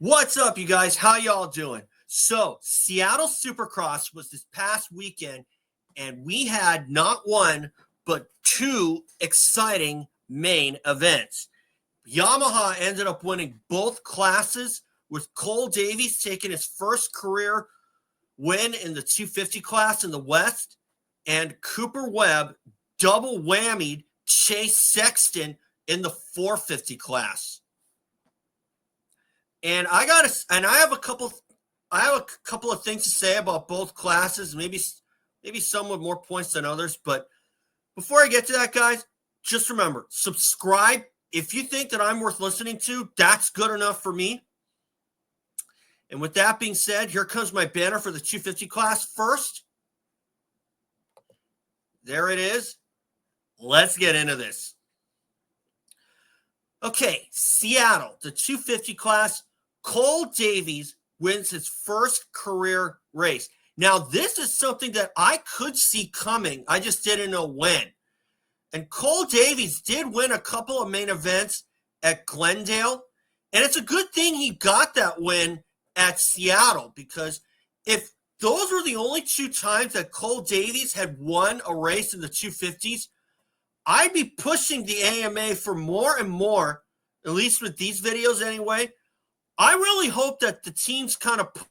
What's up, you guys? How y'all doing? So, Seattle Supercross was this past weekend, and we had not one, but two exciting main events. Yamaha ended up winning both classes, with Cole Davies taking his first career win in the 250 class in the West, and Cooper Webb double whammied Chase Sexton in the 450 class. And I have a couple of things to say about both classes, maybe some with more points than others. But before I get to that, guys, just remember, subscribe. If you think that I'm worth listening to, that's good enough for me. And with that being said, here comes my banner for the 250 class first. There it is. Let's get into this. Okay, Seattle, the 250 class. Cole Davies wins his first career race. Now, this is something that I could see coming. I just didn't know when. And Cole Davies did win a couple of main events at Glendale. And it's a good thing he got that win at Seattle, because if those were the only two times that Cole Davies had won a race in the 250s, I'd be pushing the AMA for more and more, at least with these videos anyway. I really hope that the teams kind of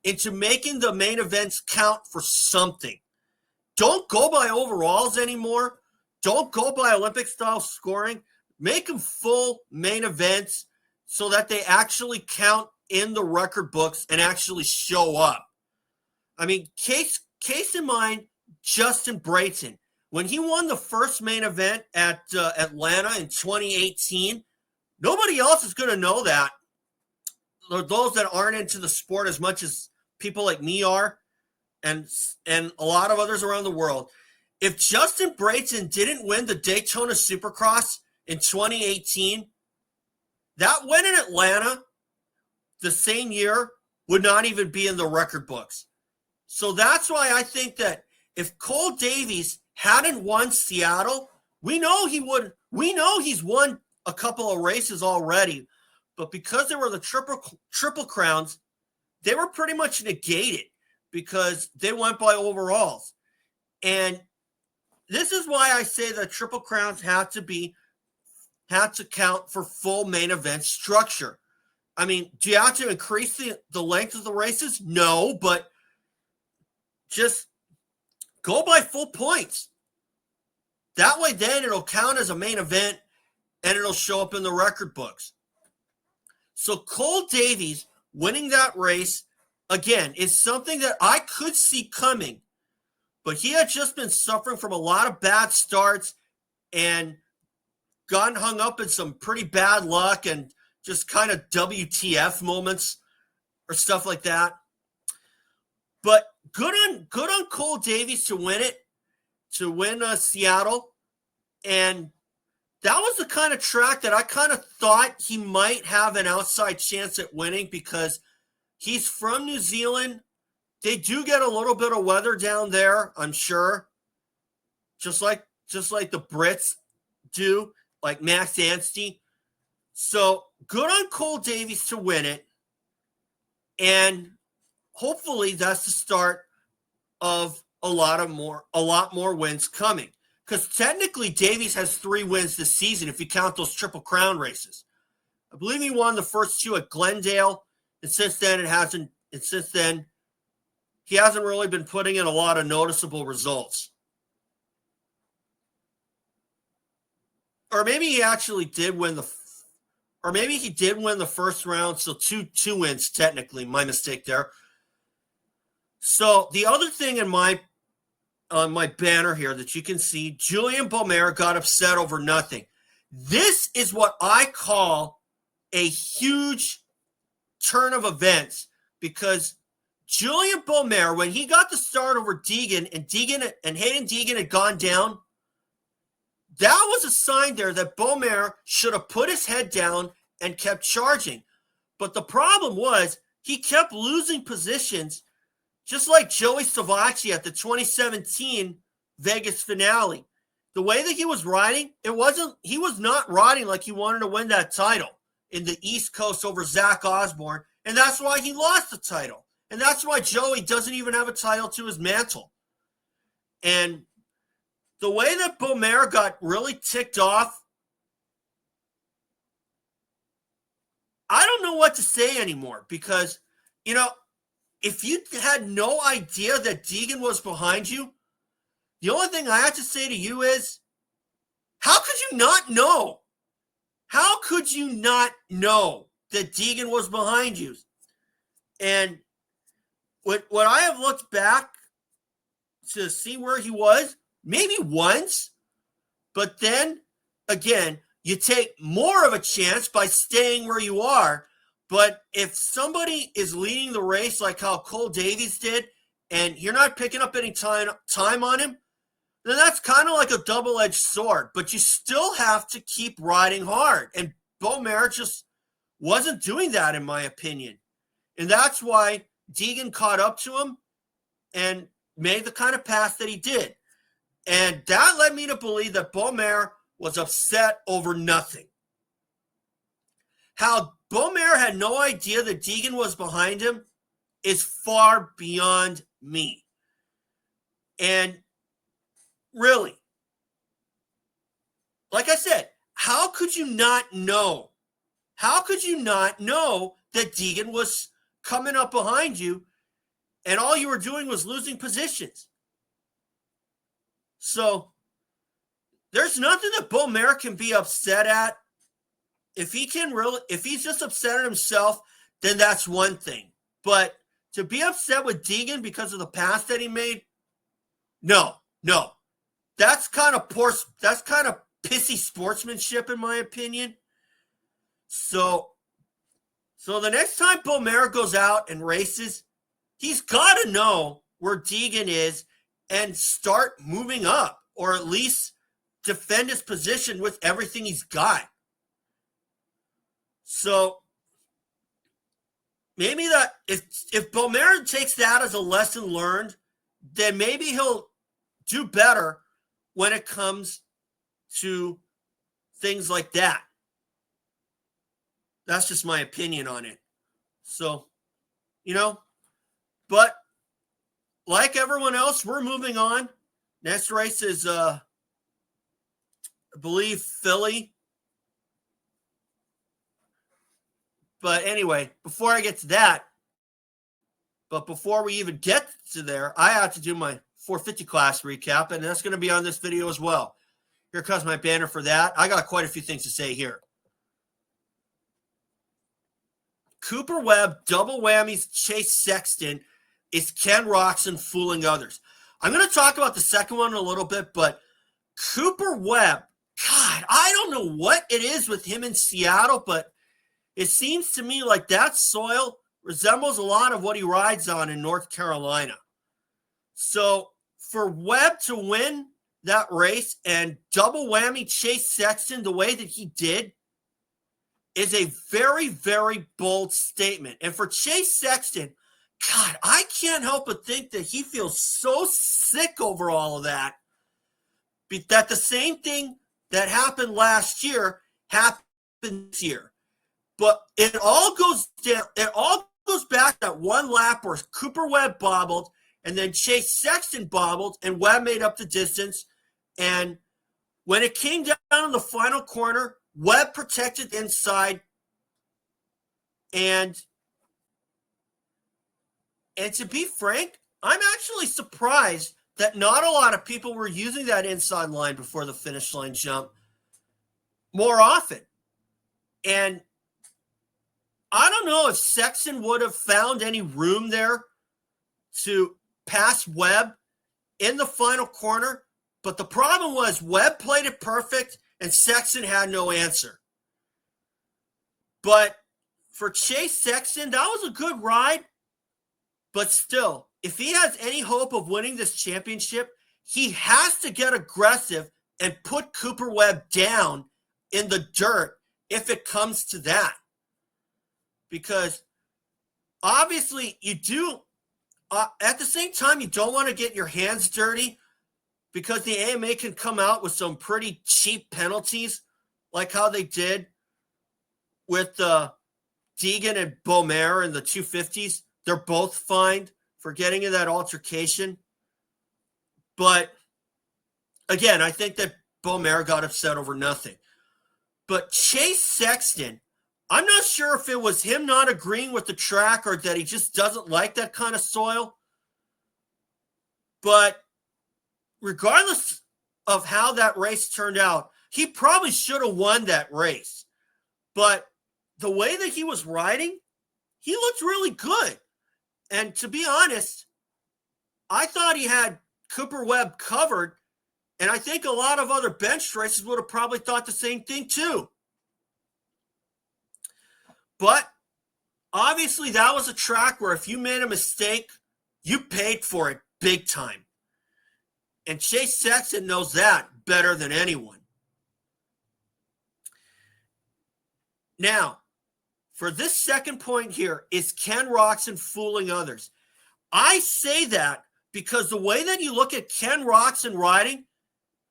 into making the main events count for something. Don't go by overalls anymore. Don't go by Olympic-style scoring. Make them full main events so that they actually count in the record books and actually show up. I mean, case in mind, Justin Brayton. When he won the first main event at Atlanta in 2018, nobody else is going to know that. Those that aren't into the sport as much as people like me are, and a lot of others around the world. If Justin Brayton didn't win the Daytona Supercross in 2018, that win in Atlanta the same year would not even be in the record books. So that's why I think that if Cole Davies hadn't won Seattle, we know he would. We know he's won a couple of races already, but because there were the triple crowns, they were pretty much negated because they went by overalls. And this is why I say that triple crowns had to count for full main event structure. I mean, do you have to increase the length of the races? No, but just go by full points. That way, then it'll count as a main event and it'll show up in the record books. So Cole Davies winning that race, again, is something that I could see coming. But he had just been suffering from a lot of bad starts and gotten hung up in some pretty bad luck and just kind of WTF moments or stuff like that. But good on Cole Davies to win it, to win Seattle. And that was the kind of track that I kind of thought he might have an outside chance at winning, because he's from New Zealand. They do get a little bit of weather down there, I'm sure. Just like the Brits do, like Max Anstey. So good on Cole Davies to win it. And hopefully that's the start of a lot more wins coming. Because technically Davies has 3 wins this season if you count those Triple Crown races. I believe he won the first 2 at Glendale, and since then he hasn't really been putting in a lot of noticeable results. Or maybe he actually did win he did win the first round, so two wins technically. My mistake there. So the other thing on my banner here that you can see, Julien Beaumer got upset over nothing. This is what I call a huge turn of events, because Julien Beaumer, when he got the start over Deegan and Haiden Deegan had gone down, that was a sign there that Beaumer should have put his head down and kept charging. But the problem was he kept losing positions, just like Joey Savacci at the 2017 Vegas finale. The way that he was riding, he was not riding like he wanted to win that title. in the East Coast over Zach Osborne, and that's why he lost the title. And that's why Joey doesn't even have a title to his mantle. And the way that Beaumer got really ticked off, I don't know what to say anymore because, you know, if you had no idea that Deegan was behind you, the only thing I have to say to you is, how could you not know? How could you not know that Deegan was behind you? And what I have looked back to see where he was, maybe once, but then, again, you take more of a chance by staying where you are. But if somebody is leading the race like how Cole Davies did, and you're not picking up any time on him, then that's kind of like a double-edged sword. But you still have to keep riding hard. And Beaumer just wasn't doing that, in my opinion. And that's why Deegan caught up to him and made the kind of pass that he did. And that led me to believe that Beaumer was upset over nothing. How Beaumer had no idea that Deegan was behind him is far beyond me. And really, like I said, how could you not know? How could you not know that Deegan was coming up behind you and all you were doing was losing positions? So there's nothing that Beaumer can be upset at. If he's just upset at himself, then that's one thing. But to be upset with Deegan because of the pass that he made, no. That's kind of poor. That's kind of pissy sportsmanship, in my opinion. So the next time Beaumer goes out and races, he's got to know where Deegan is and start moving up, or at least defend his position with everything he's got. So maybe that if Beaumer takes that as a lesson learned, then maybe he'll do better when it comes to things like that. That's just my opinion on it. So, but like everyone else, we're moving on. Next race is, I believe, Philly. But anyway, before I get to that, but before we even get to there, I have to do my 450 class recap, and that's going to be on this video as well. Here comes my banner for that. I got quite a few things to say here. Cooper Webb, double whammies, Chase Sexton. Is Ken Roczen fooling others? I'm going to talk about the second one in a little bit, but Cooper Webb, God, I don't know what it is with him in Seattle, but it seems to me like that soil resembles a lot of what he rides on in North Carolina. So for Webb to win that race and double whammy Chase Sexton the way that he did is a very, very bold statement. And for Chase Sexton, God, I can't help but think that he feels so sick over all of that. That the same thing that happened last year happened this year. But it all goes down. It all goes back that one lap where Cooper Webb bobbled, and then Chase Sexton bobbled, and Webb made up the distance. And when it came down in the final corner, Webb protected the inside, and to be frank, I'm actually surprised that not a lot of people were using that inside line before the finish line jump more often. And I don't know if Sexton would have found any room there to pass Webb in the final corner, but the problem was Webb played it perfect and Sexton had no answer. But for Chase Sexton, that was a good ride. But still, if he has any hope of winning this championship, he has to get aggressive and put Cooper Webb down in the dirt if it comes to that. Because obviously you do, at the same time, you don't want to get your hands dirty because the AMA can come out with some pretty cheap penalties like how they did with Deegan and Beaumer in the 250s. They're both fined for getting in that altercation. But again, I think that Beaumer got upset over nothing. But Chase Sexton, I'm not sure if it was him not agreeing with the track or that he just doesn't like that kind of soil. But regardless of how that race turned out, he probably should have won that race. But the way that he was riding, he looked really good. And to be honest, I thought he had Cooper Webb covered. And I think a lot of other bench races would have probably thought the same thing too. But obviously that was a track where if you made a mistake, you paid for it big time. And Chase Sexton knows that better than anyone. Now, for this second point here, is Ken Roczen fooling others? I say that because the way that you look at Ken Roczen riding,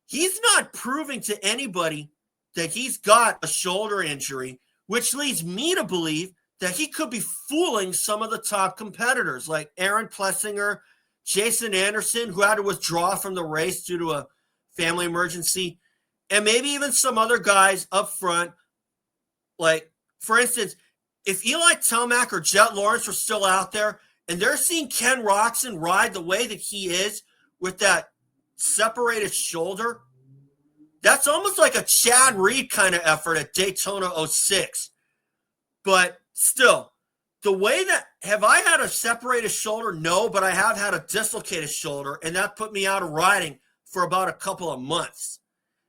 he's not proving to anybody that he's got a shoulder injury, which leads me to believe that he could be fooling some of the top competitors like Aaron Plessinger, Jason Anderson, who had to withdraw from the race due to a family emergency, and maybe even some other guys up front. Like, for instance, if Eli Tomac or Jet Lawrence were still out there and they're seeing Ken Roczen ride the way that he is with that separated shoulder, that's almost like a Chad Reed kind of effort at Daytona 06. But still, the way that, have I had a separated shoulder? No, but I have had a dislocated shoulder, and that put me out of riding for about a couple of months.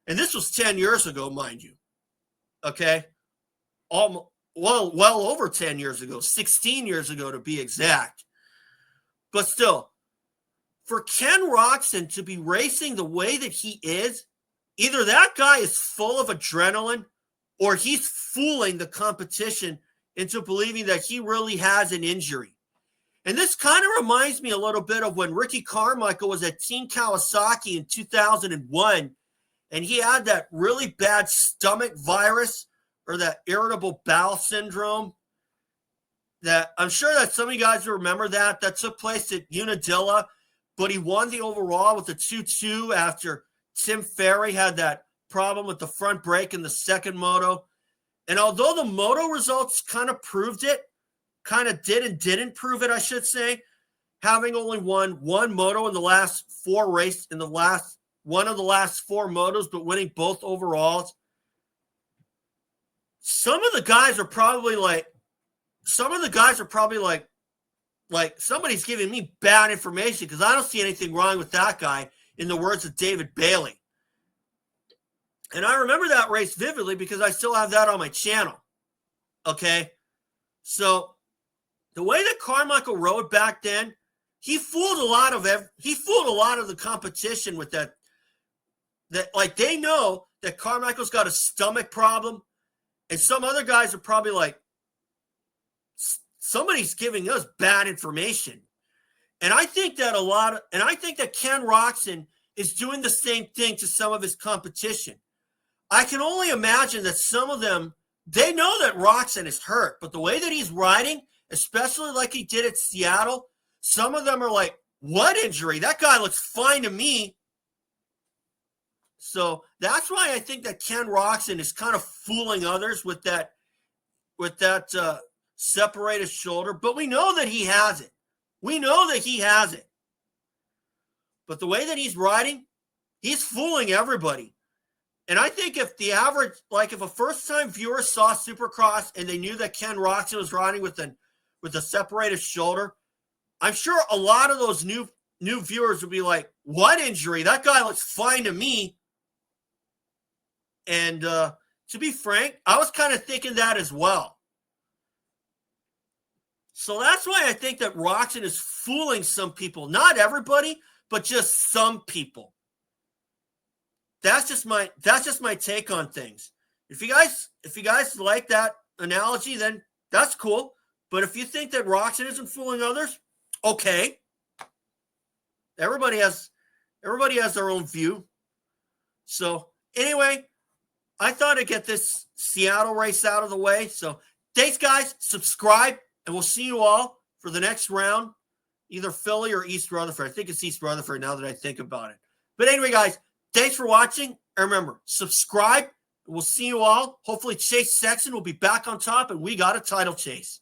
And this was 10 years ago, mind you. Okay? Well over 10 years ago, 16 years ago to be exact. But still, for Ken Roczen to be racing the way that he is, either that guy is full of adrenaline or he's fooling the competition into believing that he really has an injury. And this kind of reminds me a little bit of when Ricky Carmichael was at Team Kawasaki in 2001, and he had that really bad stomach virus or that irritable bowel syndrome that I'm sure that some of you guys remember that took place at Unadilla, but he won the overall with the 2-2 after Tim Ferry had that problem with the front brake in the second moto. And although the moto results kind of proved it, kind of did and didn't prove it, I should say, having only won one moto in the last four races, one of the last four motos, but winning both overalls. Some of the guys are probably like, somebody's giving me bad information because I don't see anything wrong with that guy, in the words of David Bailey. And I remember that race vividly because I still have that on my channel. Okay? So the way that Carmichael rode back then, he fooled a lot of the competition with that. That like they know that Carmichael's got a stomach problem, and some other guys are probably like, somebody's giving us bad information. And I think that Ken Roczen is doing the same thing to some of his competition. I can only imagine that some of them, they know that Roczen is hurt, but the way that he's riding, especially like he did at Seattle, some of them are like, what injury? That guy looks fine to me. So that's why I think that Ken Roczen is kind of fooling others with that separated shoulder. But we know that he has it. But the way that he's riding, he's fooling everybody. And I think if a first-time viewer saw Supercross and they knew that Ken Roczen was riding with a separated shoulder, I'm sure a lot of those new viewers would be like, what injury? That guy looks fine to me. And to be frank, I was kind of thinking that as well. So that's why I think that Roczen is fooling some people. Not everybody, but just some people. That's just my take on things. If you guys like that analogy, then that's cool. But if you think that Roczen isn't fooling others, okay. Everybody has their own view. So anyway, I thought I'd get this Seattle race out of the way. So thanks, guys. Subscribe, and we'll see you all for the next round, either Philly or East Rutherford. I think it's East Rutherford now that I think about it. But anyway, guys, thanks for watching. And remember, subscribe. We'll see you all. Hopefully Chase Sexton will be back on top, and we got a title chase.